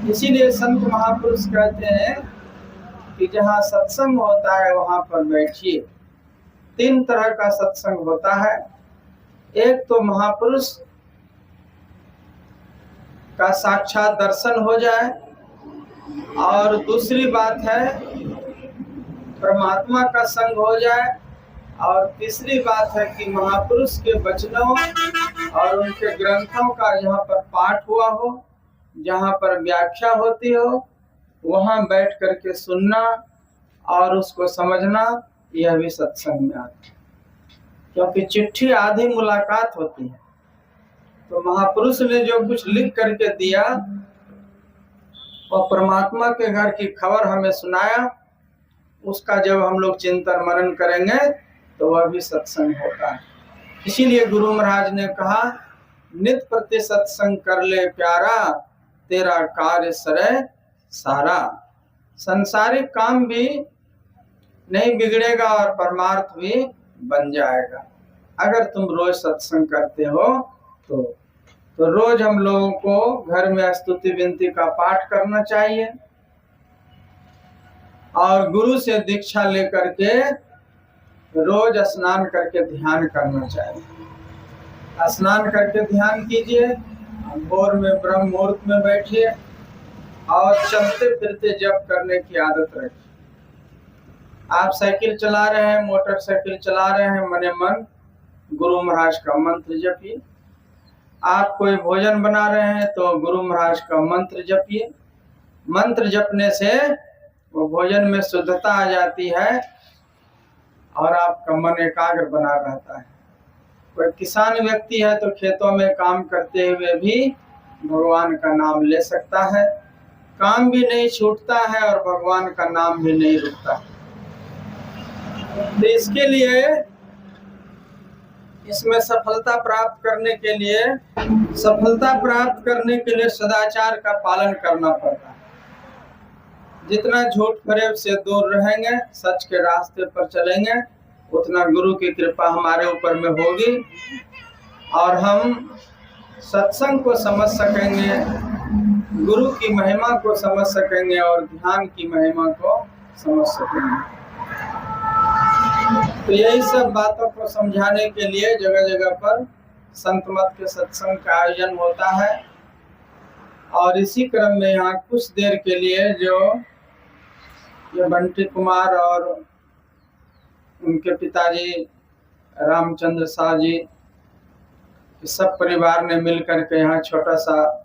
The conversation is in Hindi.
इसीलिए संत महापुरुष कहते हैं कि जहाँ सत्संग होता है वहां पर बैठिए। 3 तरह का सत्संग होता है। एक तो महापुरुष का साक्षात दर्शन हो जाए, और दूसरी बात है परमात्मा का संग हो जाए, और तीसरी बात है कि महापुरुष के वचनों और उनके ग्रंथों का जहाँ पर पाठ हुआ हो, जहाँ पर व्याख्या होती हो, वहां बैठ करके सुनना और उसको समझना, यह भी सत्संग में आता है। क्योंकि चिट्ठी आधी मुलाकात होती है। तो महापुरुष ने जो कुछ लिख करके दिया और परमात्मा के घर की खबर हमें सुनाया, उसका जब हम लोग चिंतन मनन करेंगे तो वह भी सत्संग होता है। इसीलिए गुरु महाराज ने कहा, नित प्रति सत्संग कर ले प्यारा, तेरा कार्य सरे सारा। संसारिक काम भी नहीं बिगड़ेगा और परमार्थ भी बन जाएगा अगर तुम रोज सत्संग करते हो। तो रोज हम लोगों को घर में स्तुति विनती का पाठ करना चाहिए, और गुरु से दीक्षा लेकर के रोज स्नान करके ध्यान करना चाहिए। स्नान करके ध्यान कीजिए, भोर में ब्रह्म मुहूर्त में बैठिए, और चलते फिरते जप करने की आदत रखिए। आप साइकिल चला रहे हैं, मोटरसाइकिल चला रहे हैं, मने मन गुरु महाराज का मंत्र जपिए। आप कोई भोजन बना रहे हैं तो गुरु महाराज का मंत्र जपिए। मंत्र जपने से वो भोजन में शुद्धता आ जाती है और आपका मन एकाग्र बना रहता है। कोई किसान व्यक्ति है तो खेतों में काम करते हुए भी भगवान का नाम ले सकता है। काम भी नहीं छूटता है और भगवान का नाम भी नहीं रुकता। तो इसके लिए, इसमें सफलता प्राप्त करने के लिए सदाचार का पालन करना पड़ता है। जितना झूठ फरेब से दूर रहेंगे, सच के रास्ते पर चलेंगे, उतना गुरु की कृपा हमारे ऊपर में होगी और हम सत्संग को समझ सकेंगे, गुरु की महिमा को समझ सकेंगे और ध्यान की महिमा को समझ सकेंगे। तो यही सब बातों को समझाने के लिए जगह जगह पर संत मत के सत्संग का आयोजन होता है। और इसी क्रम में यहाँ कुछ देर के लिए जो ये बंटी कुमार और उनके पिताजी रामचंद्र शाह जी, सब परिवार ने मिलकर के यहाँ छोटा सा